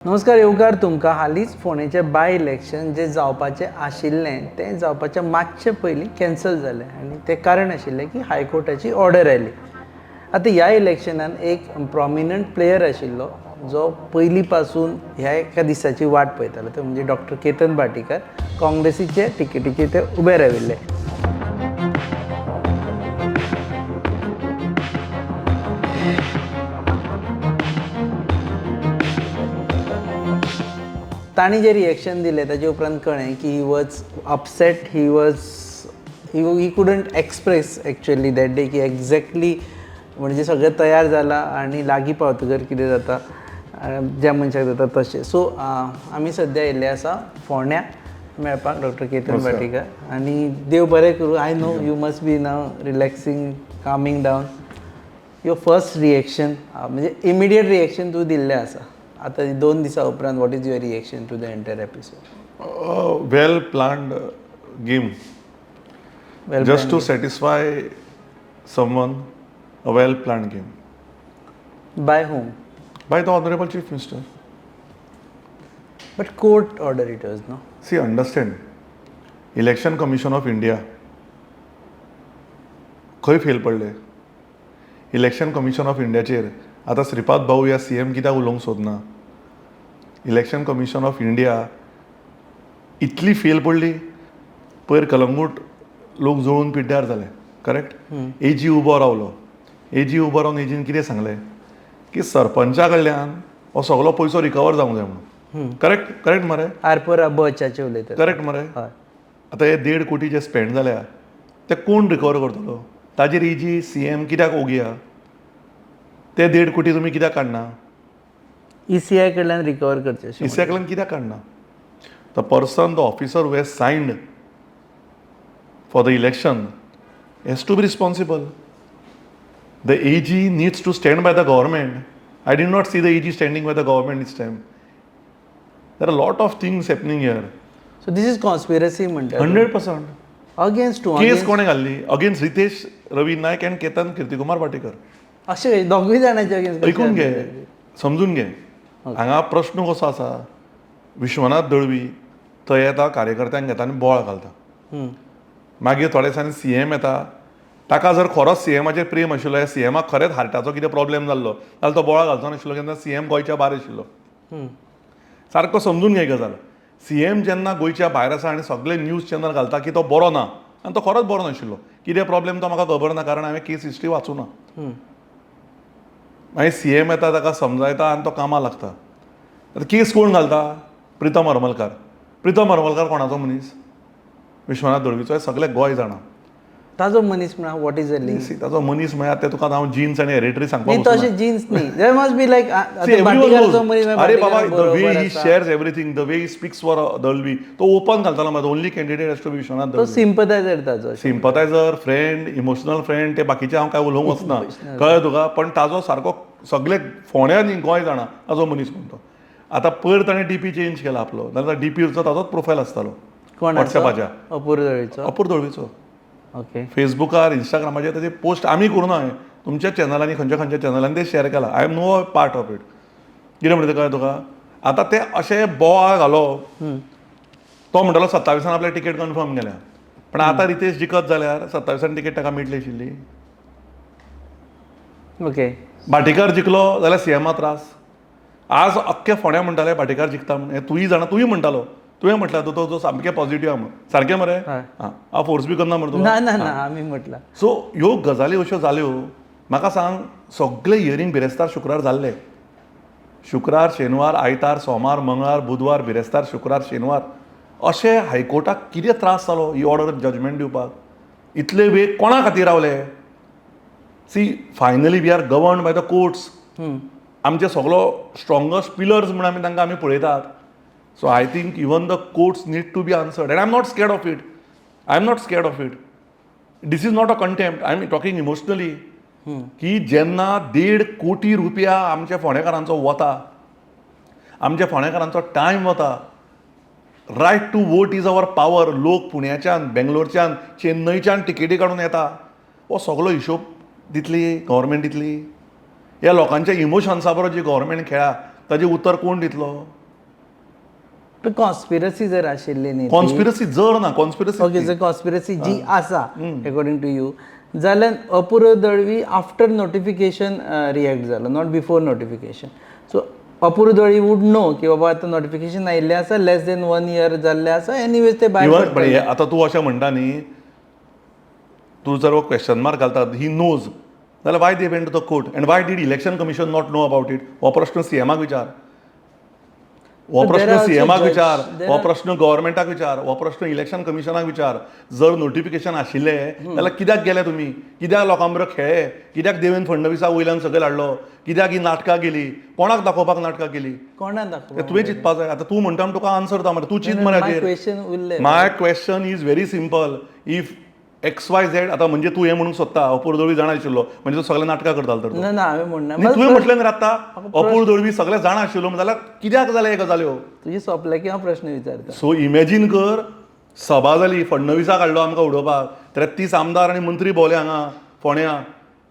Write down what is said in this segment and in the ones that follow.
नमस्कार येवकार तुमकां हालींच फोंडेचे बाय इलेक्शन जे जावपाचें आशिल्लें तें जावपाच्या मातशे पयलीं कॅन्सल जालें आनी तें कारण आशिल्लें की हायकोर्टाची ऑर्डर आयली. आतां ह्या इलेक्शनान एक प्रॉमिनंट प्लेयर आशिल्लो जो पयलीं पासून ह्या एका दिसाची वाट पळयतालो तो म्हणजे डॉक्टर केतन भाटीकार काँग्रेसीचे टिकेटीचेर ते उबे राविल्ले. ताणी जे रिएक्शन दिलें ताजे उपरांत कळ्ळें की he was upset, he couldn't express actually that day की एक्झॅक्टली म्हणजे सगळें तयार जालां आनी लागीं पावतकर कितें जाता ज्या मनशाक जाता तशें. सो आमी सद्या येयल्ले आसा फोंड्या मेळपाक डॉक्टर केतन भाटीकार आनी देव बरें करूं. I know you must be now relaxing, coming down. Your first reaction म्हणजे इमिडिएट रिएक्शन तूं दिल्लें आसा. आता 2 दिसा उपरांत what is your reaction to the entire episode? Well planned game, just to satisfy someone, a well planned game. By whom? By the Honorable Chief Minister. But court order it was, no? See, understand, Election Commission of India खंय fail पडले. Election commission of इंडियाचेर आतां श्रीपाद भाऊ ह्या CM कित्याक उलोवंक सोदना. Election commission of India इतली फेल पडली, पयर कलंगूट लोक जळून पिड्ड्यार जाले, करेक्ट. AG उबो रावलो. AG उबो रावन एजीन कितें सांगलें की सरपंचा कडल्यान हो सगळो पयसो रिकवर जावंक जाय म्हणून. करेक्ट मरे. आरपोरा बचाचे उलयतात. करेक्ट मरे. आतां हे 1.5 कोटी जे स्पेंड जाल्या ते कोण रिकवर करतलो? ताजेर AG CM कित्याक ओगी आहा? ते 1.5 कोटी तुमी कित्याक काडना? ECI कडल्यान रिकवर करचे. ECI कडल्यान कित्याक काडना? The person, the officer who has signed for the election has to be responsible. The AG needs to stand by the government. I did not see the AG standing by the government this time. There are lot of things happening here. So this is conspiracy म्हणटा. 100%. Against to case कोणे घाल्ली? Against Ritesh Ravi Naik and Ketan Kirtikumar Bhatikar. अशें दोगूय जाणांचे against. ऐकून घे, समजून घे. हांगा प्रश्न कसो आसा, विश्वनाथ दळवी थंय येता, कार्यकर्त्यांक घेता आनी बोवाळ घालता. मागीर थोड्या दिसांनी CM येता, ताका जर खरोच CMाचेर प्रेम आशिल्लो, ह्या CMाक खरेंच हार्टाचो कितें प्रॉब्लेम जाल्लो जाल्यार तो बोवाळ घालचो नाशिल्लो, केन्ना CM गोंयच्या भायर आशिल्लो. सारको समजून घे गजाल. CM जेन्ना गोंयच्या भायर आसा आनी सगळे न्यूज चॅनल घालता की तो बरो ना, आनी तो खरोच बरो नाशिल्लो. कितें प्रॉब्लेम तो म्हाका खबर ना, कारण हांवें केस हिस्ट्री वाचूना. मागीर CM येता, ताका समजायता आनी तो कामां लागता. आतां केस कोण घालता? प्रितम हरमलकार. प्रितम हरमलकार कोणाचो मनीस? विश्वनाथ दळवीचो. हे सगळे गोंय जाणा. ताजो मनीस म्हणा वॉट इज द लिंक? ताजो मनीस म्हळ्यार ते तुका हांव जीन्स आनी हेरिटरी सांगपाक नाही तशें जीन्स न्ही. देयर मस्ट बी लायक भाटीकारचो मनीस. अरे बाबा, the way he shares everything, the way he speaks for Dalvi, तो ओपन घालतालो. माझो ओनली कॅन्डिडेट हॅज टू बी विश्वनाथ तो दळवी. सिंपथायझर ताजो. सिंपथायझर, फ्रेंड, इमोशनल फ्रेंड, ते बाकीचे हांव काय उलोवंक वचना, कळ्ळें तुका. पण ताजो सारको सगळे फोंड्या न्ही गोंय जाणा ताजो मनीस म्हणून तो. आतां पयर ताणें DP चेंज केला आपलो, नाजाल्यार DPचो ताजोच प्रोफायल आसतालो वॉट्सॅपाच्या. अपूर दळवीचो. ओके. फेसबुकार, इंस्टाग्रामाचेर ताजे पोस्ट आमी करूना. हांवें तुमच्या चॅनलांनी, खंयच्या चॅनलांनी ते शेअर केला. I am no part of it. कितें म्हणटा कळ्ळें तुका. आतां ते अशें बोवाळ घालप, तो म्हणटालो 27 आपल्या टिकेट कन्फर्म केल्या, पण आतां रितेश जिखत जाल्यार 27 टिकेट ताका मेळटली आशिल्ली. ओके. भाटीकार जिखलो जाल्यार CMा त्रास. आज अख्खे फोंड्या म्हणटाले भाटीकार जिखता म्हणून. हे तुयी जाणा, तुयी म्हणटालो, तुवें म्हटला तो सामकें पॉझिटिव्ह म्हणून. सारकें मरे. हांव फोर्स बी करना मरे तुका. ना आमी म्हटला. सो ह्यो गजाली अश्यो जाल्यो. म्हाका सांग, सगळे हियरींग बिरेस्तार शुक्रार जाल्ले. शुक्रार, शेनवार, आयतार, सोमार, मंगळार, बुधवार, बिरेस्तार, शुक्रार, शेनवार, अशें हायकोर्टाक कितें त्रास जालो ही ऑर्डर जजमेंट दिवपाक? इतले वेळ कोणा खातीर रावले? See, finally we are governed by the courts. आमचे सगळो स्ट्रॉंगस्ट पिलर्स म्हणून आमी तांकां आमी पळयतात. So I think even the courts need to be answered. And I am not scared of it. This is not a contempt. I am talking emotionally. की जेन्ना 1.5 कोटी रुपया आमच्या फोंडेकारांचो वता, आमच्या फोंडेकारांचो टायम वता. Right to vote is our power. लोक पुण्याच्यान, बेंगलोरच्यान, चेन्नईच्यान टिकेटी काडून येता. हो सगळो हिशोब दितली गव्हर्मेंट दितली? ह्या लोकांच्या इमोशन्सा बरोबर जी गव्हर्मेंट खेळा ताजें उत्तर कोण दितलो? पण कॉन्स्पिरसी जर आशिल्ली न्ही कॉन्स्पिरसी जर ना कॉन्स्पिरसी ओके जर कॉन्स्पिरसी जी आसा अकॉर्डिंग टू यू जाल्यार Apurva Dalvi after notification react जालो not before notification. So Apurva Dalvi would know की बाबा आतां नोटिफिकेशन आयिल्लें आसा लेस देन 1 year जाल्लें आसा एनीवेज ते भायर इवन पडटले. आतां तूं अशें म्हणटा न्ही, तूं जर हो क्वेश्चन मार्क घालता ही नोज जाल्यार why they went to the court and why did election commission not know about it? हो प्रश्न सीएमाक विचार, हो But there प्रश्न are also सीएमाक judge- विचार, there हो are- प्रश्न गव्हर्मेंटाक विचार, हो प्रश्न इलेक्शन कमिशनाक विचार. जर नोटिफिकेशन आशिल्लें जाल्यार कित्याक गेले तुमी? कित्याक लोकां बरोबर खेळ्ळे? कित्याक देवेंद्र फडणवीसा वयल्यान सकयल हाडलो? कित्याक ही नाटकां केली? कोणाक दाखोवपाक नाटकां केली? कोणाक तें दाखोवप तुवें चिंतपाक जाय. आतां तूं म्हणटा तुका आन्सर दा मरे, तूं चिंत मरे माय हाचेर. क्वेश्चन उरले my question is very simple. If XYZ आतां म्हणजे तूं हें म्हणूंक सोदता अपूर्व दळवी जाणा आशिल्लो म्हणजे तू सगळे नाटकां करतालो तर ना ना हांवें म्हणना न्ही, तुवें म्हटलें न्ही आतां अपूर्व दळवी सगळे जाणा आशिल्लो जाल्यार कित्याक जाल्या हे गजाल्यो? तुजी सोंपल्या की हांव प्रश्न विचारता. सो इमॅजीन कर, सभा जाली, फडणवीसाक हाडलो आमकां उडोवपाक, 33 आमदार आनी मंत्री भोवले हांगा फोण्या.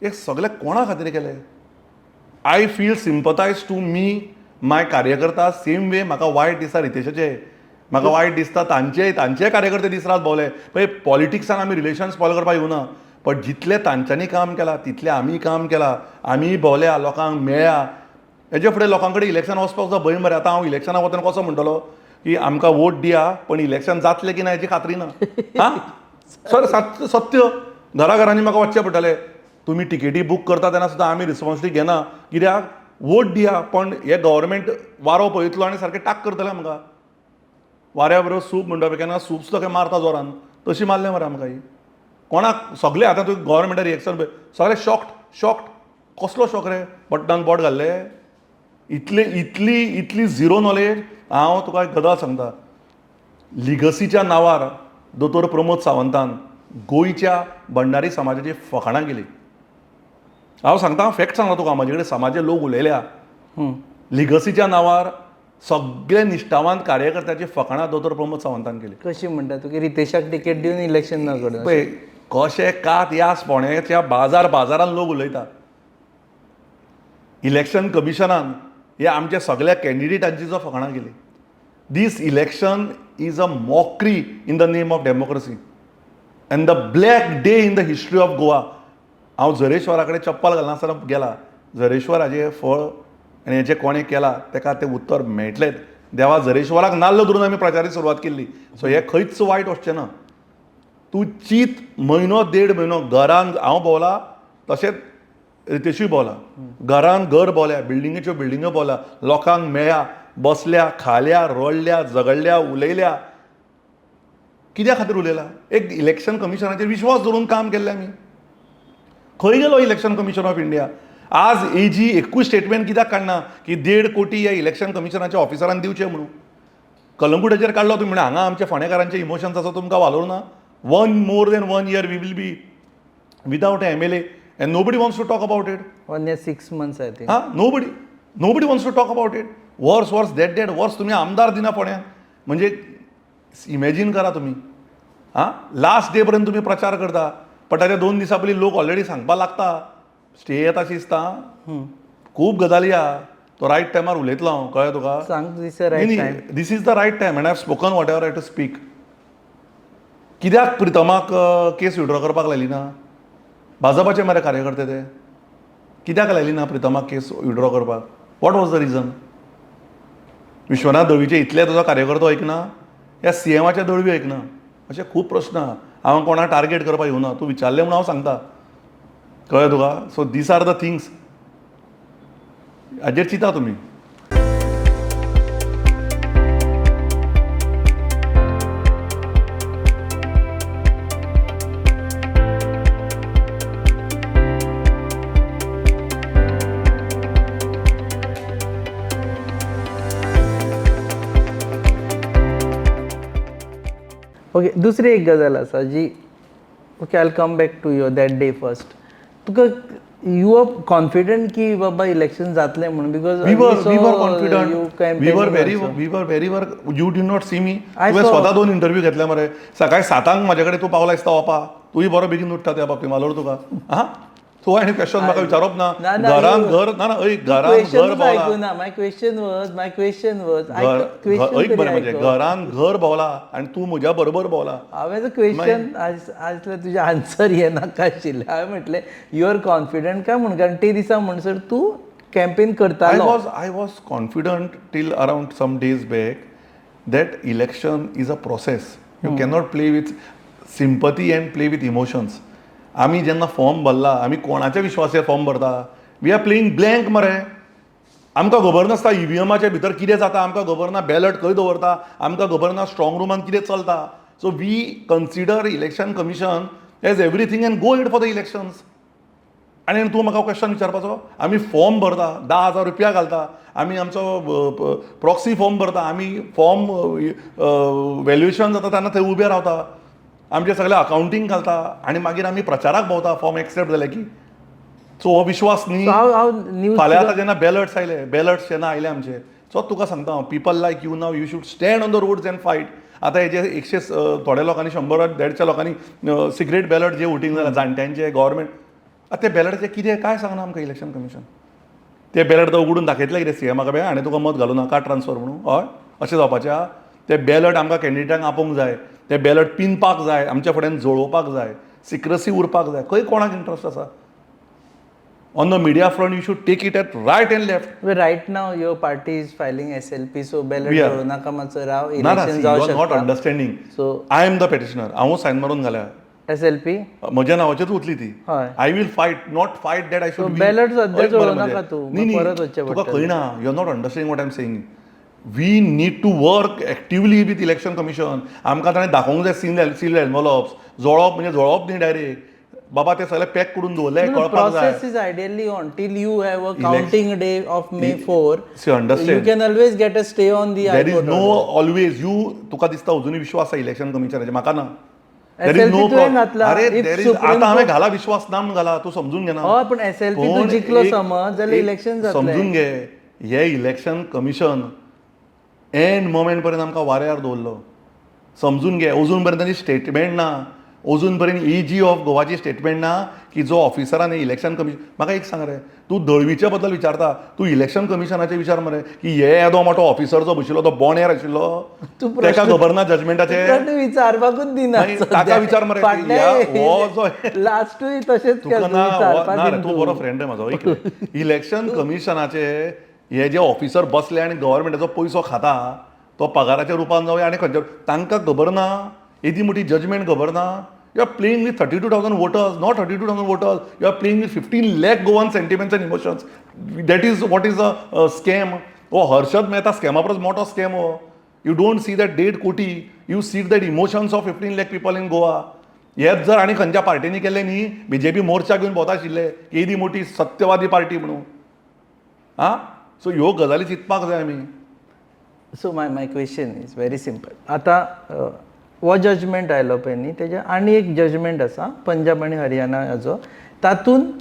हे सगळे कोणा खातीर केले? आय फील सिम्पथायज टू मी माय कार्यकर्ता सेम वे म्हाका वायट दिसता रितेशाचे, म्हाका वायट दिसता तांचे कार्यकर्ते दीस रात भोवले. पळय पॉलिटिक्सान आमी रिलेशन स्पॉयल करपाक येवना, बट जितले तांच्यांनी काम केलां तितलें आमी काम केलां. आमी भोवल्या, लोकांक मेळ्ळ्या. हेजे फुडें लोकां कडेन इलेक्शन वचपाक सुद्दां भंय मरे. आतां हांव इलेक्शनाक वतना कसो म्हणटलो की आमकां वोट दिया पण इलेक्शन जातलें की ना हेची खात्री ना. हां सर सत्य, घराघरांनी म्हाका वचचें पडटलें. तुमी टिकेटी बूक करता तेन्ना सुद्दां आमी रिस्पॉन्सिबिलिटी घेना. कित्याक वोट दिया पण हे गव्हर्मेंट वारो पळयतलो आनी सारकें टाक करतले आमकां. वाऱ्या बरोबर सूप म्हणटा पळय केन्ना सूप सुद्दां खंय मारता जोरान, तशी मारलें मरे आमकां ही. कोणाक सगळे आतां तुवें गव्हर्मेंटा रिएक्शन पळय सगळे शॉक्ड. कसलो शॉक रे? बट्टान बोट घाल्ले. इतली झिरो नॉलेज. हांव तुका एक गजाल सांगता, लिगसीच्या नांवार दोतोर प्रमोद सावंतान गोंयच्या भंडारी समाजाची फकाणां केली. हांव सांगता, फॅक्ट सांगता तुका, म्हाजे कडेन समाजे लोक उलयल्या. लिगसीच्या नांवार सगळे निश्ठावान कार्यकर्त्याची फकाणां दोतोर प्रमोद सावंतान केली. कशी म्हणटा तू की रितेशाक टिकेट दिवन इलेक्शन न करता? पळय कशें कात ह्या फोंड्याच्या बाजारान लोक उलयता. इलेक्शन कमिशनान हे आमच्या सगळ्या कॅन्डिडेटांची जो फकाणां केली. This election is a mockery in the name of democracy and the black day in the history of Goa. हांव झरेश्वरा कडेन चप्पल घालनासतना गेला. झरेश्वर हाजें फळ आनी हेजें कोणें केलां ताका तें उत्तर मेळटलेंच. देवा झरेश्वराक नाल्ल धरून आमी प्रचाराची सुरवात केल्ली. सो हे खंयच वायट वचचें ना. तूं चिंत, म्हयनो देड म्हयनो घरान हांव भोंवला, तशेंच रितेशूय भोंवला. घरान घर भोंवल्या, बिल्डिंगेच्यो बिल्डिंग्यो भोंवल्या, लोकांक मेळ्ळ्या, बसल्या, खाल्या, रडल्या, झगडल्या, उलयल्या. कित्या खातीर उलयला? एक इलेक्शन कमिशनाचेर विश्वास दवरून काम केल्लें आमी. खंय गेलो इलेक्शन कमिशन ऑफ इंडिया? आज एजी एकूच स्टेटमेंट कित्याक काडना की 1.5 कोटी ह्या इलेक्शन कमिशनाच्या ऑफिसरांक दिवचे म्हणून? कलंगुटाचेर काडलो तुमी म्हणे हांगा आमच्या फोंडेकारांचे इमोशन्स आसा तुमकां वालोर ना? more than 1 year we will be without an MLA and nobody wants to talk about it. 1 year 6 months I think. Nobody wants to talk about it. Worse, worse तुम्ही आमदार दिना फोंड्याक. म्हणजे इमॅजीन करा तुम्ही. लास्ट डे पर्यंत तुम्ही प्रचार करता, पण ताच्या 2 दिसां पयलीं लोक ऑलरेडी सांगपाक लागता स्टे येता शिजता. खूब गजाली आहा. तो रायट टायमार उलयतलो हांव, कळ्ळें तुका? सांग this right time. This is the right time and I have spoken whatever I to speak. कित्याक प्रितमाक केस विड्रॉ करपाक लायली ना? भाजपाचे मरे कार्यकर्ते ते. कित्याक लायली ना प्रितमाक केस विड्रॉ करपाक? What was the reason? Vishwanath दळवीचे इतले तुजो कार्यकर्तो ऐकना? ह्या सीएमाचे दळवी ऐकना? अशे खूब प्रश्न आहा. हांव कोणाक टार्गेट करपाक येवना. तूं विचारलें म्हणून हांव सांगता, कळ्ळें तुका? So this are the things. हाजेर चिंता तुमी. ओके, दुसरी एक गजाल आसा जी, okay I will come back to your that day first. तुका यू आर कॉन्फिडंट की बाबा इलेक्शन जातलें म्हणून? Because We were confident. We were very. You did not see me. तुवें स्वता 2 इंटरव्यू घेतले मरे. सकाळी 7 म्हाजे कडेन तूं पावला दिसता वपा. तूंय बरो बेगीन उठता त्या बाबतींत वालोर तुका. सो हांवें क्वेश्चन म्हाका विचारप ना ना, ना, घरान you- घर ना ना ऐक घरान घर भोंवला ना माय क्वेश्चन वॉज ऐक बरें म्हणजे घरान घर भोंवला आनी तूं म्हज्या बरोबर भोंवला हांवें जो क्वेश्चन आसले तुजे आन्सर हे नाका आशिल्ले हांवें म्हटलें यू आर कॉन्फिडंट काय म्हण कारण ते दिसा म्हणसर तूं कॅम्पेन करतालो I was confident till around some days back that election is a process. You cannot play with sympathy and play with emotions. आमी जेन्ना फॉर्म भरला आमी कोणाच्या विश्वासार फॉर्म भरता वी आर प्लेइंग ब्लँक मरे आमकां खबर नासता ईव्हीएमाच्या भितर कितें जाता आमकां खबर ना बॅलट खंय दवरता आमकां खबर ना स्ट्रॉंग रूमान कितें चलता so we consider election commission as everything and go it for the elections आनी तूं म्हाका क्वेश्चन विचारपाचो आमी फॉर्म भरता 10,000 रुपया घालता आमी आमचो प्रॉक्सी फॉर्म भरता आमी फॉर्म व्हॅल्युएशन जाता तेन्ना थंय उबे रावता आमचे सगळे अकाउंटींग घालता आनी मागीर आमी प्रचाराक भोंवता फॉर्म एक्सेप्ट जाले की सो हो विश्वास न्ही फाल्यां आतां जेन्ना बॅलट्स आयले बॅलट्स जेन्ना आयले आमचे सो तुका सांगता हांव people like you now you should stand on the roads and fight आतां हेजे 100 थोड्या लोकांनी 100-150 लोकांनी सिक्रेट बॅलट जे वोटींग जालां जाणट्यांचे गव्हर्मेंट आतां ते बॅलटाचें कितें काय सांगना आमकां इलेक्शन कमिशन ते बॅलट उगडून दाखयतले कितें सीएमाक बे आनी तुका मत घालूं नाका ट्रान्सफर म्हणून हय अशें जावपाचें आहा ते बॅलट आमकां कॅन्डिडेटांक आपोवंक जाय ते बॅलट पिनपाक जाय आमच्या फुड्यान जळोवपाक जाय सिक्रेसी उरपाक जाय खंय कोणाक इंट्रस्ट आसा on the media front you should take it at right and left right now your party is filing SLP so ballot We are. जळोव नाका मातसो राव ना इलेक्शन यू जावं आर नॉट शकता understanding so I am the petitioner हांव sign मारून घाल्या SLP म्हज्या नांवाचेच उरली ती हय I will fight not fight that I should ballot सध्या जळोव नाका तूं, परत वचचें तुका पडटलें. कळना you are not understanding what I am saying we need to work actively with election commission आमकां ताणें दाखोवंक जाय सील एनवलॉप्स जळोवप म्हणजे जळोवप न्ही डायरेक्ट बाबा ते सगळे पॅक करून दवरले कळपाक जाय process is ideally on till you have a counting day of May 4 See, understand. you can always get a stay on the there is high court no order. Always you तुका दिसता अजुनूय विश्वास आसा election कमिशनाचे म्हाका ना SLP तुवें घातला. अरे If there is Supreme आतां हांवें Court- घाला विश्वास ना म्हणून घाला तूं समजून घे ना हय पण SLP तूं कोण जिखलो एक- समज जाल्यार एक इलेक्शन जातलें समजून घे हे इलेक्शन कमिशन एंड मोमेंट पर्यंत आमकां वाऱ्यार दवरलो समजून घे अजून पर्यंत ताची स्टेटमेंट ना अजून पर्यंत EG ऑफ गोवाची स्टेटमेंट ना की जो ऑफिसरान इलेक्शन कमिशन म्हाका एक सांग रे तूं दळवीच्या बद्दल विचारता तूं इलेक्शन कमिशनाचे विचार मरे की हे येदो मोठो ऑफिसर जो बशिल्लो तो बोंडेर आशिल्लो तूं ताका खबर ना जजमेंटाचे प्रश्न विचारपाकूच दिना नाही, ताका विचार मरे, हो जो- लास्टूय तशेंच तुका केलें, ना विचारपाक ना रे दिना तूं तूं. बरो फ्रेंड रे म्हाजो इलेक्शन कमिशनाचे हे जे ऑफिसर बसले आनी गव्हर्मेंटाचो पयसो खाता तो पगाराच्या रुपान जावं आनी खंयच्या तांकां खबर ना येदी मोठी जजमेंट खबर ना you are playing with 32,000 voters not 32,000 voters you are playing with 15 lakh Goan sentiments and emotions that is what is a scam हो हर्षद मेहता स्कॅमा परस मोठो स्कॅम हो यू डोंट सी दॅट 1.5 कोटी you see that emotions of 15 lakh people in Goa हेच जर आनी खंयच्या पार्टीनी केले न्ही BJP मोर्चा घेवन भोंवता आशिल्ले येदी मोठी सत्यवादी पार्टी म्हणून आं सो ह्यो गजाली चिंतपाक जाय आमी so my question is very simple आतां हो जजमेंट आयलो पळय न्ही तेजे आनी एक जजमेंट आसा पंजाब आनी हरियाणा हाजो तातूंत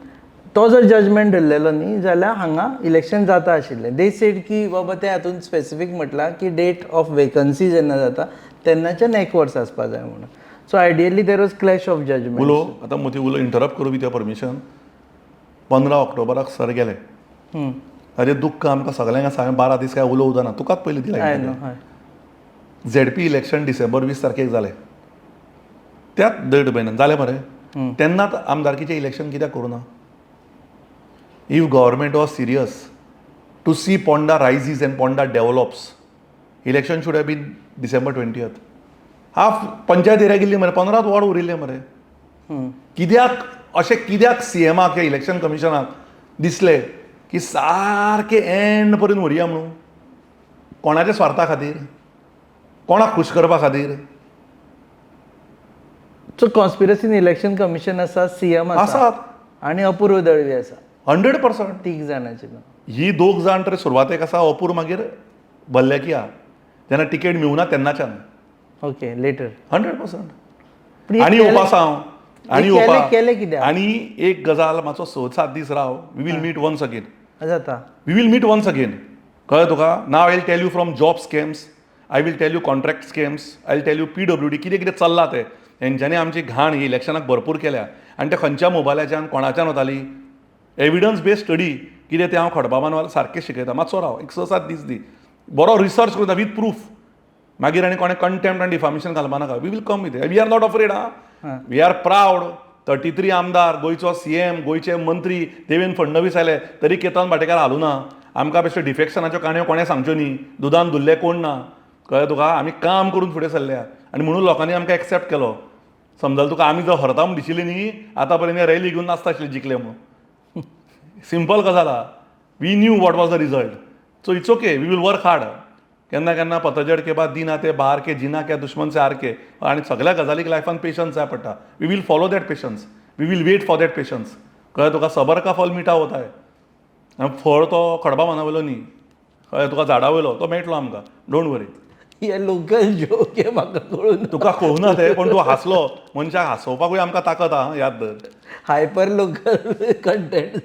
तो जर जजमेंट धरलेलो न्ही जाल्यार हांगा इलेक्शन जाता आशिल्लें दे सेड की बाबा ते हातूंत स्पेसिफीक म्हटलां की डेट ऑफ वेकन्सी जेन्ना जाता तेन्नाच्या नेक्स्ट वर्स आसपाक जाय म्हणून so ideally there was clash of judgement उलो आतां मदीं उलो इंटरप्ट करूं विथ परमिशन 15 ऑक्टोबराक सर गेले ताजें दुख्ख आमकां सगळ्यांक आसा हांवें 12 दीस काय उलो उदना तुकाच पयलीं दिला ZP इलेक्शन डिसेंबर 20 तारखेक जालें त्याच देड म्हयन्यान जालें मरे तेन्नाच आमदारकीचें इलेक्शन कित्याक करूं ना if government was serious to see Ponda rises and Ponda develops election should have been December 20th half panchayat area गेल्ली मरे 15 वॉर्ड उरिल्ले मरे कित्याक अशें कित्याक CMाक या इलेक्शन कमिशनाक दिसलें की सारकें एंड पर्यंत व्हरया म्हणून कोणाच्या स्वार्था खातीर कोणाक खुश करपा खातीर सो कॉन्स्पिरसीन इलेक्शन कमिशन आसा CM आसा आसात आनी अपूर्व दळवी आसा 100% तीग जाणांची ही दोग जाण तर सुरवातेक आसा अपूर मागीर भल्ल्याकी आहा जेन्ना टिकेट मेळुना तेन्नाच्यान ओके लेटर 100% आनी येवपा हांव आनी केलें येवपा कित्याक आनी एक गजाल मातसो 6-7 दीस राव we will meet once again जाता we will meet once again कळ्ळें तुका now I will tell you from job scams I will tell you contract scams I will tell you PWD कितें कितें चल्लां तें हेंच्यांनी आमची घाण ही इलेक्शनाक भरपूर केल्या आनी ते खंयच्या मोबायलाच्यान कोणाच्यान वताली एविडन्स बेस्ड स्टडी कितें तें हांव खडबाबान सारकें शिकयता मातसो राव एक 6-7 दीस दी बरो रिसर्च करता विथ प्रूफ मागीर आनी कोणें कंटेम्प्ट आनी डिफामेशन घालपा नाका we will come with we are not afraid we are proud 33 आमदार गोंयचो CM गोंयचे मंत्री देवेंद्र फडणवीस आयले तरी केतन भाटेकार हालूं ना आमकां बेश्टो डिफेक्शनाच्यो काणयो कोणें सांगच्यो न्ही दुदान धुल्ले कोण ना कळ्ळें तुका आमी काम करून फुडें सरल्या आनी म्हणून लोकांनी आमकां एक्सेप्ट केलो समजलें तुका आमी जर हरता म्हूण दिशिल्ली न्ही आतां पर्यंत रॅली घेवन नासता आशिल्ले जिखले म्हणून सिंपल गजाल आहा we knew what was the result so it's okay we will work hard केन्ना केन्ना पतझड के बाद दिन आते बाहर के जिना क्या दुश्मन से हार के आनी सगळ्या गजालीक लायफान पेशन्स जाय पडटा we will follow that patience we will wait for that patience कळ्ळें तुका सबर का फल मिठा होता है आनी फळ तो खडबाबाना वयलो न्ही कळ्ळें तुका झाडा वयलो तो मेळटलो आमकां डोंट वरी हे लोकल जोक हे म्हाका कळून तुका कळुना ते पण तूं हांसलो मनशाक हांसोवपाकूय आमकां ताकद आहा याद दर हायपर लोकल कंटेंट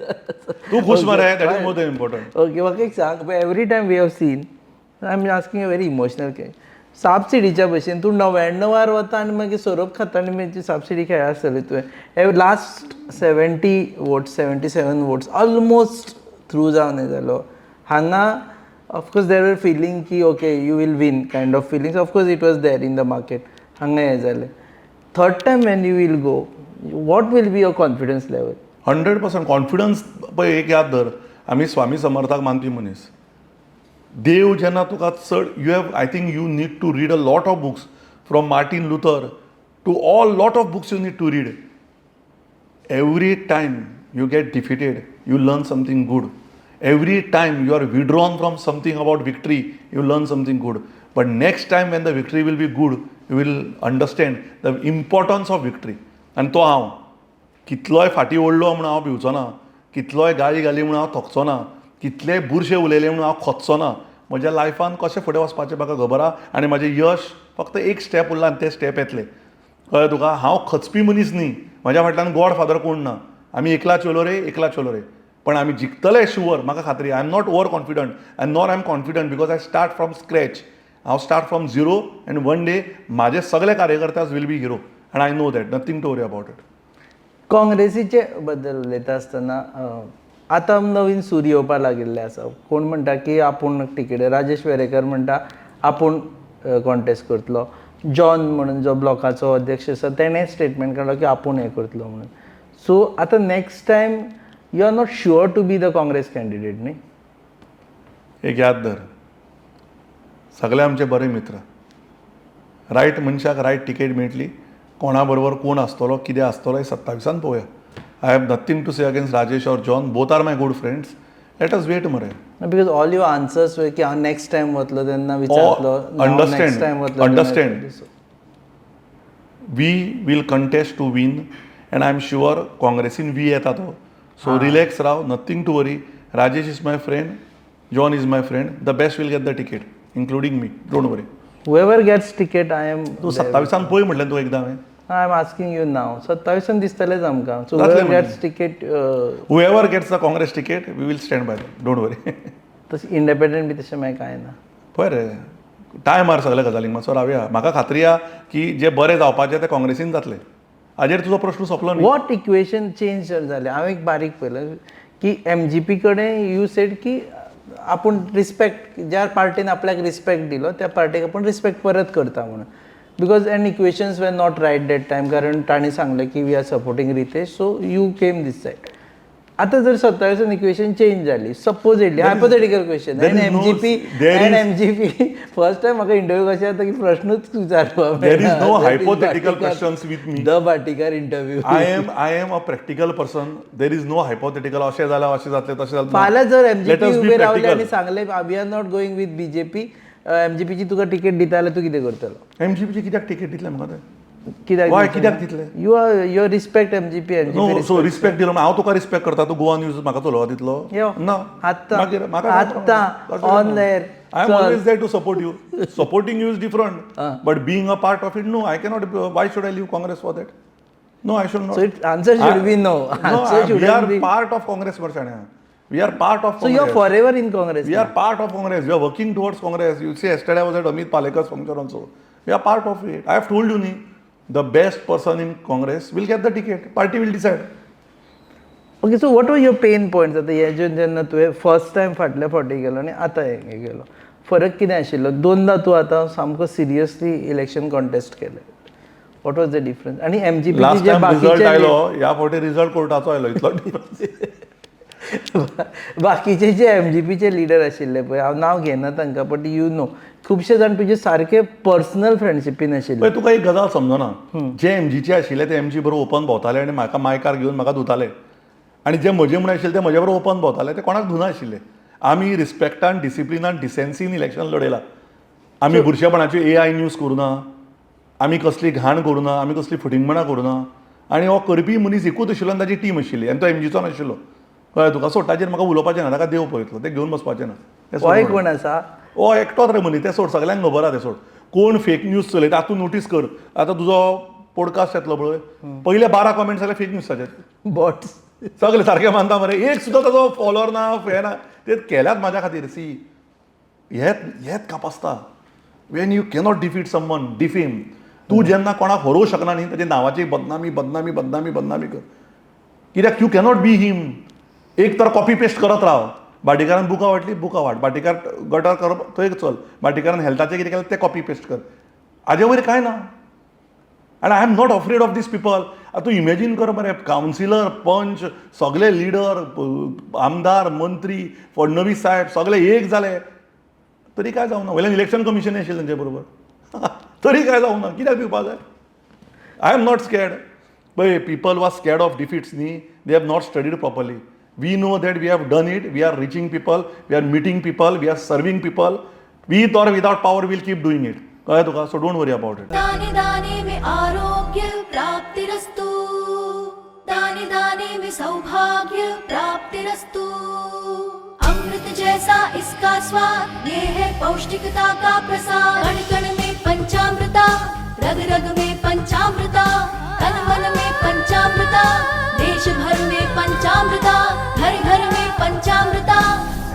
तूं खुश मरे that is more than important okay म्हाका एक सांग every time we have seen I am asking a very emotional के साबसिडीच्या भशेन तूं 99 वता आनी मागीर सोरोप खाता आनी मागीर साबसिडी खेळ आसतली तुवें last 70 votes 77 votes almost through जावन हे जालो हांगा ऑफकोर्स देर वर फिलींग की okay you will win kind of feelings of course it was there in the market हांगा हे जालें third time when you will go what will be your confidence level 100% confidence पळय एक याद धर आमी स्वामी समर्थाक मानपी मनीस देव जेन्ना तुका चड you have I think you need to read a lot of books from Martin Luther to all lot of books you need to read every time you get defeated you learn something good every time you are withdrawn from something about victory you learn something good but next time when the victory will be good you will understand the importance of victory आनी तो हांव कितलोय फाटी ओडलो म्हणून हांव भिवचो ना कितलोय गाळी घाली म्हणून हांव थकचो ना कितले बुरशे उलयले म्हणून हांव खोचचो ना म्हज्या लायफान कशें फुडें वचपाचें म्हाका खबर आहा आनी म्हजें यश फक्त एक स्टेप उरलां आनी तें स्टेप येतलें कळ्ळें तुका हांव खचपी मनीस न्ही म्हज्या फाटल्यान गॉड फादर कोण ना आमी एकला चलो रे पण आमी जिखतले शुअर म्हाका खात्री I am not over confident I not I am confident because I start from scratch हांव start from zero and one day म्हाजे सगळे कार्यकर्त्याज will be hero and I know that nothing to worry about it काँग्रेसीचे बद्दल उलयता आसतना आतां नवीन सूर येवपा लागिल्ले आसा कोण म्हणटा की आपूण टिकेट राजेश वेरेकर म्हणटा आपूण कॉन्टेस्ट करतलो जॉन म्हणून जो ब्लॉकाचो अध्यक्ष आसा तेणें स्टेटमेंट काडलो की आपूण हें करतलो म्हणून सो आतां next time you are not sure to be the Congress candidate न्ही एक याद धर सगळे आमचे बरे मित्र रायट मनशाक रायट टिकेट मेळटली कोणा बरोबर कोण आसतलो कितें आसतलो हे 27 पळोवया I have nothing to say against Rajesh और John both are my good friends let us wait मरे बिकॉज ऑल युअर आन्सर्स वे की हांव नेक्स्ट टायम वतलो तेन्ना विचारतलो नेक्स्ट टायम वतलो understand we will contest to win and I am sure काँग्रेसीन वी येता तो सो रिलॅक्स राव nothing to worry Rajesh is my friend John is my friend the best will get the ticket including me don't worry whoever gets ticket I am तूं 27 पळय म्हटलें तूं एकदां हांवें I am asking you now 27 दिसतलेच आमकां so whoever gets ticket whoever gets the Congress ticket we will stand by them don't worry तशें independent बी तशें मागीर कांय ना पळय रे टायमार सगळ्या गजालींक मातसो रावया म्हाका खात्री आहा की जे बरें जावपाचें तें काँग्रेसीन जातलें हाजेर तुजो प्रश्न सोंपलो न्ही वॉट इक्वेशन चेंज जालें हांवें एक बारीक पळयलें की MGP कडेन यू सेड की आपूण रिस्पेक्ट ज्या पार्टीन आपल्याक रिस्पेक्ट दिलो त्या पार्टीक आपूण रिस्पेक्ट परत करता म्हणून because and equations were not right that time कारण ताणें सांगलें की we are supporting Ritesh so you came this side आतां जर 27 इक्वेशन चेंज जाली supposedly hypothetical question and MGP first time म्हाका इंटरव्यू कशें जाता की प्रश्नूच विचारपाक there is no hypothetical questions with me the Bhatikar interview I am a practical person there is no hypothetical अशें जालें अशें जातलें तशें जातलें फाल्यां जर MGP उबे रावले आनी सांगलें we are not going with BJP MGPची तुका टिकेट दिता जाल्यार तूं कितें करतलो MGPची कित्याक टिकेट दितलें म्हाका तें कित्याक दितलें you respect MGP no so respect दिलो हांव तुका रिस्पेक्ट करता तू गोवा न्यूज म्हाका चलोवपा दितलो ना आतां on air I am always there to support you. Supporting you is different. But being a part of it, no, I cannot. Why should I leave Congress for that? No, I should not. So answer should be no. We are part of Congress, Marchana. We are part of Congress. So you are forever in Congress. We are part of Congress. We are working towards Congress. You see, yesterday I was at Amit Palekkar's function also. We are part of it. I have told you, the best person in Congress will get the ticket, party will decide. Okay, so what were your pain points आतां हेजें जेन्ना तुवें first time फाटल्या फावटी गेलो आनी आतां हे गेलो, फरक कितें आशिल्लो? दोनदा तूं आतां सामको सिरियसली इलेक्शन कॉन्टेस्ट केलें. What was the difference? आनी एमजीपी लास्ट जे टायम रिजल्ट बाकीचे आयलो, ह्या फावटी रिजल्ट कोर्टाचो आयलो, इतलो डिफरन्स. बाकीचे जे एमजीपीचे लिडर आशिल्ले पळय, हांव नांव घेना तांकां, बट यू नो खुबशे जाण तुजे सारके पर्सनल फ्रेंडशिपीन आशिल्ले. पळय तुका एक गजाल समजना, जे एमजीचे आशिल्ले ते एमजी बरोबर ओपन भोंवताले आनी म्हाका मायकार घेवन म्हाका धुताले, आनी जे म्हजे म्हण आशिल्ले ते म्हजे बरोबर ओपन भोंवताले ते कोणाक धुना आशिल्ले. आमी रिस्पेक्टान, डिसिप्लिनान, डिसेन्सीन इलेक्शन लडयलां. आमी बुरशेपणाच्यो AI न्यूज करूं ना, आमी कसली घाण करूं ना, आमी कसली फटिंगपणां करूं ना, आनी हो करपी मनीस एकूच आशिल्लो आनी ताची टीम आशिल्ली, आनी तो एमजीचो नाशिल्लो. कळ्ळें तुका? सो ताचेर म्हाका उलोवपाचें ना, ताका देव पळयतलो, ते घेवन बसपाचें ना. हो एक कोण आसा? हो एकटोच रे मनीस, ते सोड, सगळ्यांक खबर आहा ते सोड. कोण फेक न्यूज चलयता आतां तूं नोटीस कर, आतां तुजो पॉडकास्ट येतलो पळय, पयले 12 कमेंट्स जाले फेक न्यूजाचेर. बॉट्स. सगळे सारके मानता मरे, एक सुद्दां ताजो फॉलोवर ना, हे ना, ते केल्यात म्हाज्या खातीर. सी हेत कापासता. When you cannot defeat someone, defame. तूं जेन्ना कोणाक हरोवंक शकना न्ही, ताचे नांवाची बदनामी बदनामी बदनामी बदनामी कर. कित्याक यू कॅनॉट बी हिम. एक तर कॉपी पेस्ट करत राव. भाटीकारान बुकां वाटली, बुकां वाट. भाटीकार गटर करप थंय चल. भाटीकारान हेल्थाचें कितें केलें तें कॉपी पेस्ट कर. हाजे वयर कांय ना. End I am not afraid of these people. आतां तूं इमॅजीन कर मरे, कावन्सिलर, पंच, सगळे लिडर, आमदार, मंत्री, फडणवीस साहेब सगळे एक जाले, तरी काय जावना. वयल्यान इलेक्शन कमिशन आशिल्लें तांचे बरोबर, तरी काय जावना. कित्याक भिवपाक जाय? I am not scared. पळय, पीपल वा स्कॅर्ड ऑफ डिफीट्स न्ही, they have not studied properly. We know that we have done it. We are reaching people, we are meeting people, we are serving people. With or without power, we'll keep doing it. कळ्ळें तुका? So don't worry about it. दाने दाने में आरोग्य प्राप्तिरस्तु, दाने दाने में सौभाग्य प्राप्तिरस्तु. अमृत जैसा इसका स्वाद, ये है पौष्टिकता का प्रसाद. कण कण में पंचामृता, रग रग में पंचामृता, तन मन में पंचामृता, देश भर में पंचामृता, घर घर में पंचामृता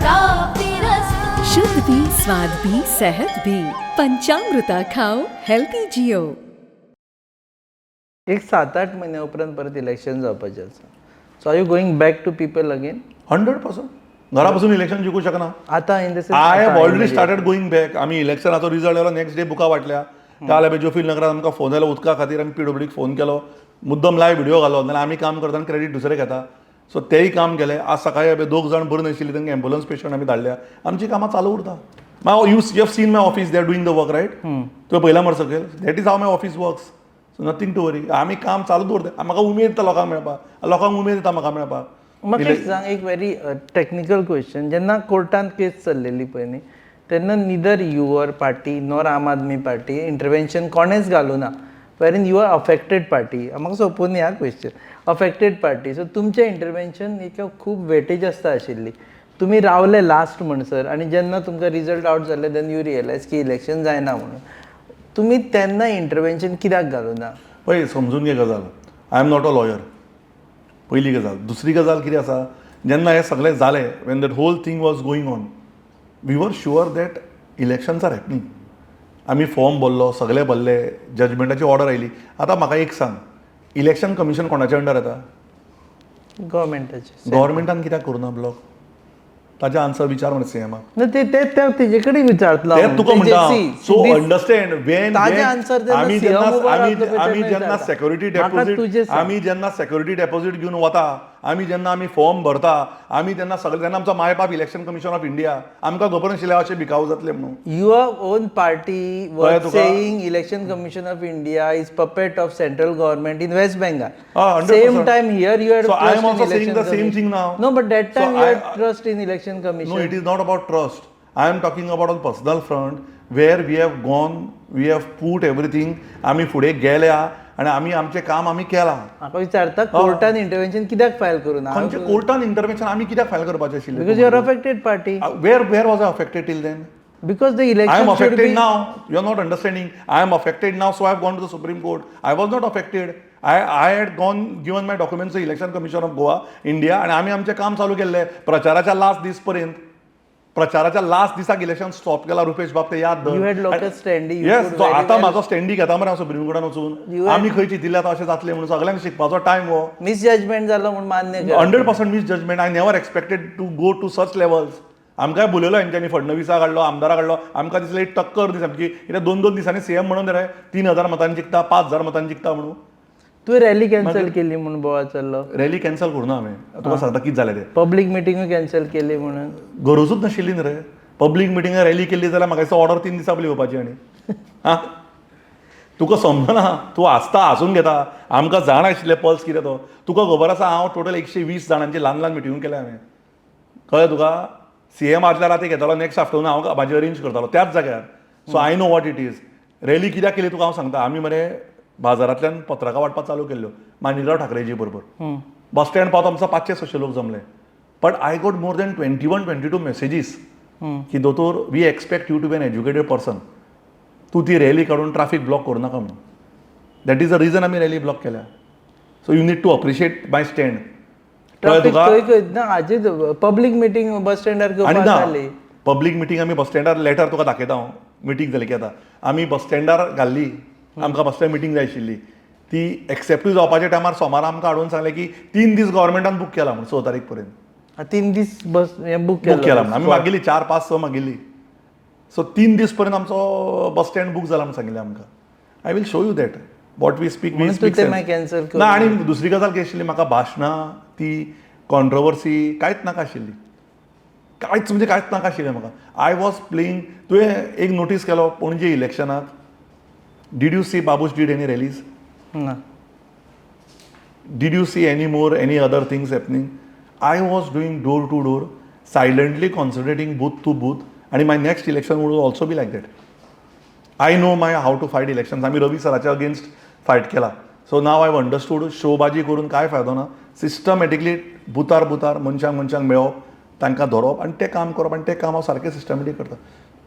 प्राप्तिरस्तु. शुद्ध भी, स्वाद भी, सेहत भी. पंचामृता खाओ, हेल्थी जियो. एक 7-8 महिन्या उपरांत परत इलेक्शन जावपाचें आसा. So are you going back to people again? 100%. घरा बसून इलेक्शन जिखूंक शकना. आतां in the I have already started going back. आमी इलेक्शनाचो रिजल्ट आयलो, नेक्स्ट डे बुकां वाटल्या. काल हांवें जोफील नगरात आमकां फोन आयलो उदका खातीर, आमी PWDक फोन केलो, मुद्दम लायव्ह व्हिडिओ घालो, नाल्यार आमी काम करता आनी क्रेडीट दुसरे घेता. सो तेंय काम केलें. आज सकाळीं हांवें 2 जाण बरी नाशिल्लीं, तांकां एम्ब्युलन्स पेशंट आमी धाडल्या. आमची कामां चालू उरता. You have seen my office, they are doing the work, right? तुवें पळयलां मरे सकयल? That is how my office works. So nothing to worry. आमी काम चालू दवरता. म्हाका उमेद येता लोकांक मेळपाक, लोकांक उमेद येता म्हाका मेळपाक. म्हाका एक सांग, एक व्हेरी टेक्निकल क्वेश्चन. जेन्ना कोर्टांत केस चल्लेली पळय न्ही, तेन्ना निदर युअर पार्टी नॉर आम आदमी पार्टी इंटरवेन्शन कोणेच घालूना, wherein you are affected party. म्हाका सोंपोवन ह्या क्वेश्चन, अफेक्टेड पार्टी. सो तुमचें इंटरवेन्शन एक खूब वेटेज आसता आशिल्ली. तुमी रावले लास्ट म्हणसर, आनी जेन्ना तुमकां रिजल्ट आवट जाले देन यू रियलायज की इलेक्शन जायना म्हणून. तुमी तेन्ना इंटरवेन्शन कित्याक घालूना? पळय, समजून घे गजाल. I am not a lawyer. पयली गजाल. दुसरी गजाल कितें आसा, जेन्ना हें सगळें जालें, when that whole thing was going on, we were sure that elections are happening. आमी फॉर्म भरलो, सगळे भरले, जजमेंटाची ऑर्डर आयली. आतां म्हाका एक सांग, इलेक्शन कमिशन कोणाच्या अंडर येता? गव्हर्मेंटाचे. गव्हर्मेंटान कित्याक करूना ब्लॉक? ताचें आन्सर विचार मरे सीएमाक. ना ते तेजे कडेन विचारतलो. तें तुका म्हणटा. सो अंडरस्टँड, वेन आमी जेन्ना सेक्युरिटी डेपॉझिट घेवन वता, आमी फॉर्म भरता, आमी जेन्ना आमचो माय बाप इलेक्शन कमिशन ऑफ इंडिया, आमकां खबर नाशिल्लें अशें भिकाऊ जातलें म्हणून. Your own party was saying election commission of India is puppet of central government in West Bengal. Same time here you So I am also saying the same thing now. No, but that time you had trust in election commission. No, it is not about trust. I am talking about on personal front where we have gone, we have put everything. आमी फुडें गेल्या आनी आमी आमचें काम आमी केलां. म्हाका विचारता कोर्टान इंटरवेन्शन कित्याक फायल करूना? खंयचे कोर्टान इंटरवेन्शन आमी कित्याक फायल करपाचें आशिल्लें? Because you are affected party. Where was I affected till then? Because the election I am should affected be... now. You are not understanding. I am affected now, so I have gone to the Supreme Court. I was not affected. I had given my documents to Election Commission of Goa, India, and आमी आमचें काम चालू केल्लें प्रचाराच्या last दीस पर्यंत. प्रचाराच्या last दिसाक election stop केला रुपेश बाब ते याद You had local standee, you yes could तो very आता well- म्हाजो स्टँडी घेता मरे हांव सुप्रीम कोर्टान You वचून had- आमी खंय चिंतिल्लें आतां अशें जातलें म्हणून सगळ्यांक शिकपाचो टायम हो मिसजजमेंट जालो म्हणून मान्य कर 100% misjudgement I never expected to go to such levels आमकांय बोलयलो हेंच्यांनी फडणवीसाक हाडलो आमदाराक हाडलो आमकां दिसलें एक टक्कर दी सामकी कित्याक 2-2 दिसांनी सीएम म्हणून रे 3,000 मतांनी जिखता 5,000 मतांनी जिखता म्हणून तुवें रॅली कॅन्सल केली म्हणून बोवाळ चल्लो रॅली कॅन्सल करूं ना हांवें तुका सांगता कितें जालें तें पब्लीक मिटिंगूय कॅन्सल केली म्हणून गरजूच नाशिल्ली न्ही रे पब्लीक मिटिंगां रॅली केल्ली जाल्यार म्हाका दिसता ऑर्डर 3 दिसां पयलीं येवपाची आनी आं तुका समजना तूं हांसता हांसून घेता आमकां जाण आशिल्लें पल्स कितें तो तुका खबर आसा हांव टोटल 120 जाणांची ल्हान ल्हान मिटिंगू केल्या हांवें कळ्ळें तुका सीएम आदल्या राती घेतालो नेक्स्ट आफ्टरनून हांव म्हाजें अरेंज करतालो त्याच जाग्यार so I know what it is rally कित्याक केली तुका हांव सांगता आमी मरे बाजारांतल्यान पत्रकां वाटपाक चालू केल्ल्यो माणिकराव ठाकरेजी बरोबर बस स्टँड पावता आमचो 500 600 लोक जमले but I got more than 21-22 messages की दोतोर we expect you to be an educated person तूं ती रॅली काडून ट्राफीक ब्लॉक करूं नाका म्हणून दॅट इज द रिजन आमी रॅली ब्लॉक केल्या so you need to appreciate my stand traffic थंय खंय ना हाजी पब्लीक मिटींग बस स्टँडार आनी घेवपाक ना जाली पब्लीक मिटींग आमी बस स्टँडार लेटर तुका दाखयता हांव मिटींग जाली की आतां आमी बस स्टँडार घाल्ली आमकां बस स्टँड मिटींग जाय आशिल्ली ती एक्सेप्टूय जावपाच्या टायमार सोमार आमकां हाडून सांगलें की 3 दीस गव्हर्मेंटान बूक केला म्हणून 6 तारीख पर्यंत 3 दीस बस हें बूक बूक केला म्हणून केलं आमी मागिल्ली 4, 5, 6 मागिल्ली सो 3 दीस पर्यंत आमचो बस स्टँड बूक जाला म्हणून सांगिल्लें आमकां I will show you that what we speak we म्हणून तूं स्पीक तें मागीर कॅन्सल ना आनी दुसरी गजाल कितें आशिल्ली म्हाका भाशणां ती कॉन्ट्रोवर्सी कांयच नाका आशिल्ली कांयच म्हणजे कांयच नाका आशिल्लें म्हाका आय वॉज प्लेईंग तुवें एक नोटीस केलो पणजे इलेक्शनाक did you see Babush did any rallies ना Did you see any other things happening? I was doing door to door, silently concentrating booth to booth, and my next election would also be like that. I know how to fight elections. आम्ही रवी सराच्या against fight केला. So now I've understood शोबाजी करून काय फायदो ना systematically बुतार मनशांक मेळप तांकां धरप आनी तें काम करप आनी तें काम हांव सारकें सिस्टमॅटीक करता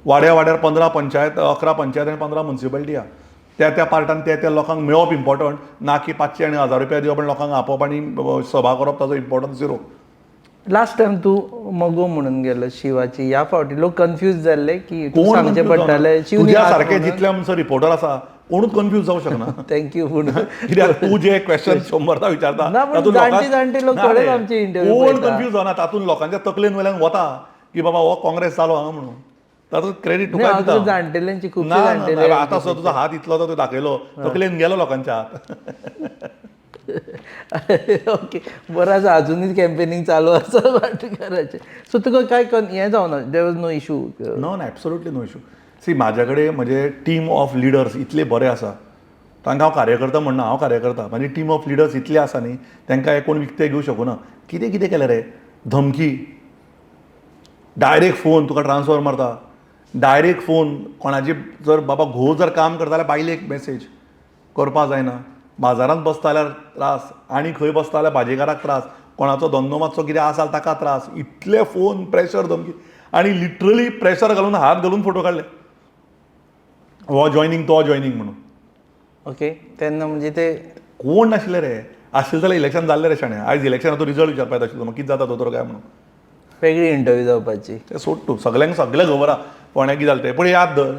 वाड्यार 15 पंचायत 11 पंचायत आनी 15 म्युन्सिपालिटी आहा त्या पार्टान त्या लोकांक मेळप इम्पॉर्टंट ना की 500 आनी 1000 रुपया दिवप आनी लोकांक आपोवप आनी सभा करप ताजो इम्पॉर्टन्स झिरो लास्ट टायम तूं मगो म्हणून गेलो शिवाची ह्या फावटी लोक कन्फ्यूज जाल्ले की तूं कोण सांगचें पडटालें तुज्या सारके जितले आमचो रिपोर्टर आसा कोणूच कन्फ्यूज जावं शकना थँक्यू पूण कित्याक तूं जे क्वेश्चन 100दा विचारता ना, पण जाणटे लोक थोडेच आमचे interview कोण पळयता. कन्फ्यूज जावना तातूंत लोकांच्या तकलेन वयल्यान वता की बाबा हो काँग्रेस जालो हांगा म्हणून तातूंत क्रेडीट तुका हांव दिता तुका जाणटेल्यांची खुबशीं ना, ना, जाणटेले ना, आतां सुद्दां तुजो हात इतलो तो दाखयलो तकलेन गेलो लोकांच्या हात ओके बरं आसा अजुनूय कॅम्पेनिंग चालू आसा वांटेकाराचें सो तुका काय हें जावना there was no issue no absolutely no issue see म्हाज्या कडेन म्हजे टीम ऑफ लिडर्स इतले बरे आसा तांकां हांव कार्यकर्ता म्हणना हांव कार्यकर्ता म्हाजी टीम ऑफ लिडर्स इतले आसा न्ही तांकां कोण विकते घेवं शकना कितें केलें रे धमकी डायरेक्ट फोन तुका ट्रान्सफर मारता डायरेक्ट फोन कोणाची जर बाबा घोव जर काम करता जाल्यार बायलेक मेसेज करपा जायना बाजारांत बसता जाल्यार त्रास आनी खंय बसता जाल्यार भाजेकाराक त्रास कोणाचो धंदो मातसो कितें आसा ताका त्रास इतले फोन प्रेशर धमकी आनी लिटरली प्रेशर घालून हात घालून फोटो काडले हो जॉयनींग तो जॉयनींग म्हणून ओके तेन्ना म्हणजे ते कोण नाशिल्ले रे आशिल्ले जाल्यार इलेक्शन जाल्लें रे शाणे आयज इलेक्शनाचो रिजल्ट विचारपाक येता आशिल्लो कितें जाता दोतोर काय म्हणून वेगळी इंटरव्यू जावपाची तें सोड तूं सगळ्यांक सगळें खबर आहा कोणें कितें जालें तें पूण याद धर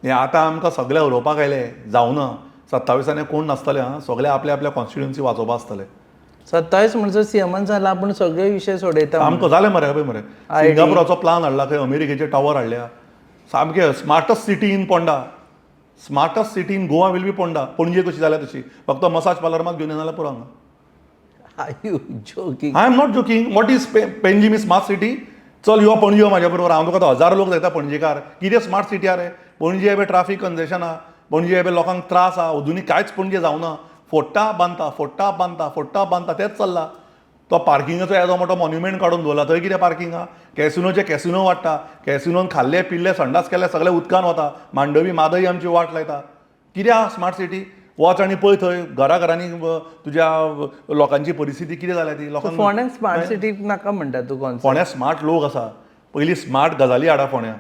हें आतां आमकां सगळे उलोवपाक आयले जावना 27 कोण नासतले हां सगळे आपल्या कॉन्स्टिट्युएन्सी वाचोवपा आसतले 27 म्हणसर सीएमान सांगला आपूण सगळे विशय सोडयता आमकां जालें मरे पळय मरे सिंगापुराचो प्लान हाडला खंय अमेरिकेचे टावर हाडल्या सामकें smartest city in Ponda smartest city in Goa will be Ponda Panaji कशी जाल्या तशी फक्त मसाज पार्लर मात घेवन येना पुरो हांगा are you joking I am not joking what is Panjim is smart city चल यो पणजे यो म्हाज्या बरोबर हांव तुका 1000 लोक जाता पणजेकार कितें स्मार्ट सिटी आहा रे पणजे हे ट्राफीक कंजेशन आहा पणजे हे लोकांक त्रास आहा अजुनी कांयच पणजे जावना फोडटा बांदता तेच चल्ला तो पार्किंगाचो येदो मोठो मॉन्युमेंट काडून दवरला थंय कितें पार्किंग आहा कॅसिनो वाडटा कॅसिनोन खाल्ले पिल्ले संडास केले सगळे उदकान वता मांडवी मादई आमची वाट लायता कितें आहा स्मार्ट सिटी वच आनी पळय थंय घरांनी तुज्या लोकांची परिस्थिती कितें जाल्या ती लोकांक फोंड्याक स्मार्ट सिटी नाका म्हणटा तूं कॉन्सेप्ट फोंड्या स्मार्ट लोक आसा पयलीं स्मार्ट गजाली हाडा फोंड्या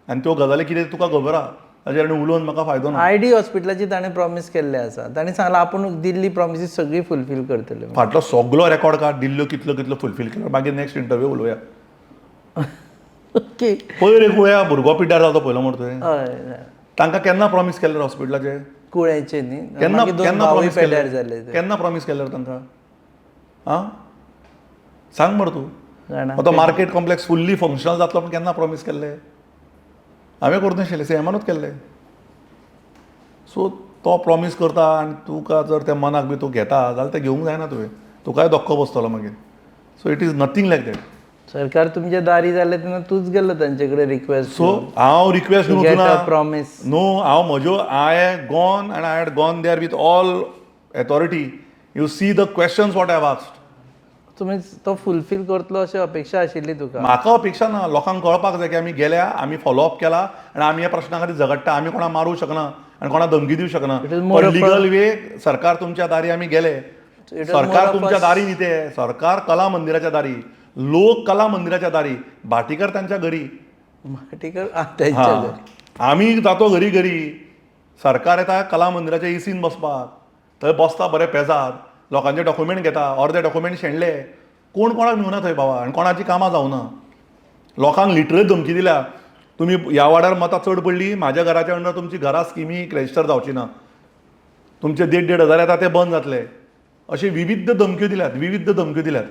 आनी त्यो गजाली कितें तुका खबर आहा ताजेर उलोवन म्हाका फायदो ना आयडी हॉस्पिटलाची ताणें प्रॉमीस केल्ले आसा ताणें सांगलां आपूण दिल्ली प्रॉमिसीस सगळी फुलफील करतले फाटलो सगळो रेकॉर्ड काड दिल्ल्यो कितलो फुलफील केलो मागीर नेक्स्ट इंटरव्यू उलोवया ओके पयर एक वेळा भुरगो पिड्ड्यार जालो पयलो म्हणून तुवें हय तांकां केन्ना प्रॉमीस केल्लें हॉस्पिटलाचें कुळ्याचे न्ही केन्ना मागीर दोन केन्ना भावय प्रॉमीस पेड्यार केल्लें जाले ते. केन्ना प्रॉमीस केल्लें तांकां आं सांग मरे तूं जाणा. तो मार्केट कॉम्प्लेक्स फुल्ली फंक्शनल जातलो पूण केन्ना प्रॉमीस केल्लें हांवें करूं नाशिल्लें सीएमानूच केल्लें सो तो प्रॉमीस करता आनी तुका जर त्या मनाक बी तूं घेता जाल्यार तें घेवंक जायना तुवें तुकाय धक्को बसतलो मागीर so it is nothing like that सरकार तुमच्या दारी जालें तेन्ना तूच गेलो तांचे कडेन रिक्वेस्ट सो हांव रिक्वेस्ट To करून get a वचूना promise. नो हांव म्हज्यो I gone and I had gone there with all authority you see the questions what I was तुमी तो फुलफील करतलो अशी अपेक्षा आशिल्ली तुका म्हाका अपेक्षा ना लोकांक कळपाक जाय की आमी गेल्या आमी फॉलोअप केला आनी आमी ह्या प्रश्ना खातीर झगडटा आमी कोणाक मारूंक शकना आनी कोणाक धमकी दिवंक शकना It is more पण of a- लिगल वे सरकार तुमच्या दारी आमी गेले It is सरकार more of तुमच्या a- दारी न्ही ते सरकार कला मंदिराच्या दारी लोक कला मंदिराच्या दारी भाटीकर तांच्या घरी माटिकर त्यांच्या हा. घरी आमी जातो घरी घरी सरकार येता कला मंदिराच्या इसीन बसपाक थंय बसता बरे पेजाद लोकांचे डॉक्युमेंट घेता अर्दे डॉक्युमेंट शेणले कोण कोणाक न्हिवना थंय बाबा आनी कोणाची कामां जावना लोकांक लिटरली धमकी दिल्या तुमी ह्या वाड्यार मतां चड पडली म्हाज्या घराच्या अंडर तुमची घरां स्किमीक रजिस्टर जावची ना तुमचे 1,500 येता ते बंद जातले अशी विविध धमक्यो दिल्यात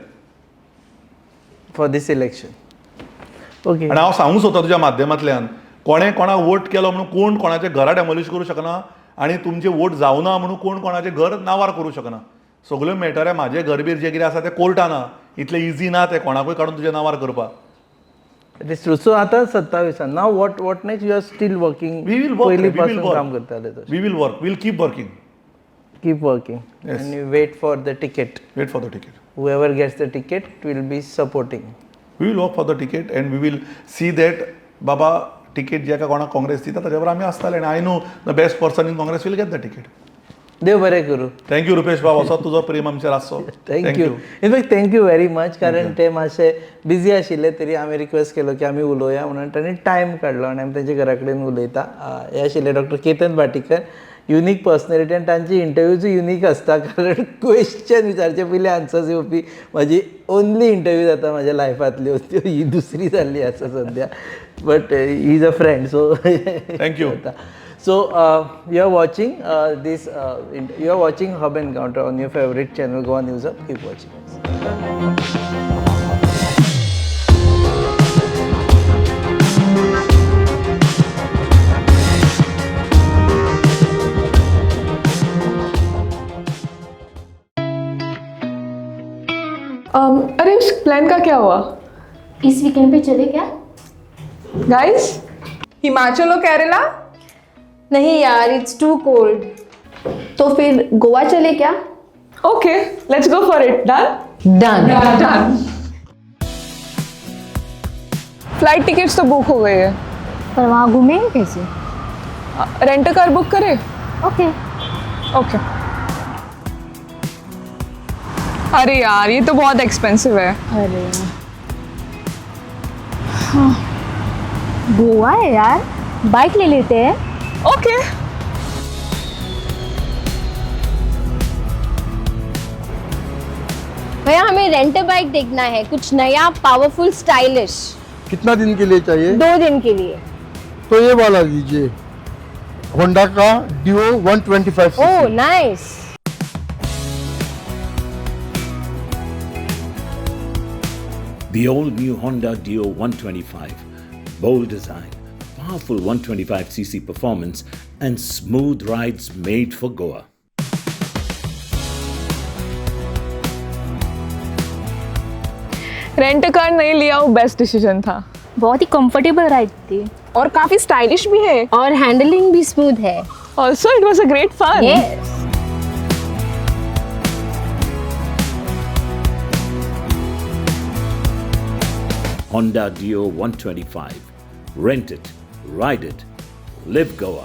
फॉर दीस इलेक्शन ओके आनी हांव सांगूंक सोदता तुज्या माध्यमांतल्यान कोणें कोणाक वोट केलो म्हणून कोण कोणाचे घरां डेमोलिश करूं शकना आनी तुमचे वोट जावना म्हणून कोण कोणाचें घर नावार करूं शकना सगळ्यो मेटऱ्या म्हाजे घर बीर जें कितें आसा तें कोर्टान आहा इतलें इजी ना तें कोणाकूय काडून तुज्या नावार करपाक इट इज ट्रू सो आतां 27 now what next you are still working we will work पयलीं वी विल पासून काम करताले work we will work will keep working keep working Yes. And you wait for the ticket wait for the ticket whoever gets the ticket will be supporting. We will work for the ticket and we will see that बाबा ticket जेका कोणाक काँग्रेस दिता ताच्या बरोबर आमी आसताले आनी I know the best person in Congress will get the ticket देव बरें करूं. थँक्यू रुपेश बाब असो तुजो प्रेम आमचेर आसचो thank you in fact thank you very much कारण ते मातशे बिजी आशिल्ले तरी हांवें रिक्वेस्ट केलो की आमी उलोवया म्हणून तांणी टायम काडलो आनी आमी तांच्या घरा कडेन उलयता हे आशिल्ले doctor Ketan Bhatikar unique personality आनी तांची इंटरव्यूज युनीक आसता कारण क्वेश्चन विचारचे पयलीं आन्सर्स येवपी म्हाजी ओन्ली इंटरव्यू जाता म्हाज्या लायफांतल्यो त्यो ही दुसरी जाल्ली आसा सद्या but he is a friend so thank you So you are watching you are watching Hub Encounter on your favorite channel Goa News Hub. Keep watching. अरे उस प्लान का क्या हुआ इस वीकेंड पे चले क्या? गाइस? हिमाचल और केरला? नहीं यार, इट्स टू कोल्ड. तो फिर गोवा चले क्या? Okay, let's go for it. Done? Done. Done. Flight tickets तो बुक हो गई है. पर वहाँ घूमेंगे कैसे? रेंट कार बुक करें? ओके. ओके. अरे यार, ये तो बहुत एक्सपेंसिव है. अरे यार. गोवा है यार, बाइक ले लेते हैं. ओके. भैया हमें रेंट बाइक देखना है, कुछ नया पावरफुल स्टाइलिश. कितना दिन के लिए चाहिए? 2 दिन के लिए. तो ये वाला लीजिए, होंडा का Dio 125 oh nice. The all-new Honda Dio 125. Bold design, powerful 125cc performance, and smooth rides made for Goa. Rent car नहीं लिया वो बेस्ट डिसीजन था. बहुत ही कंफर्टेबल राइड थी और काफी स्टाइलिश भी है. और हैंडलिंग भी स्मूथ है. Also it was a great fun. Yes. Honda Dio 125. Rent it, ride it, live Goa.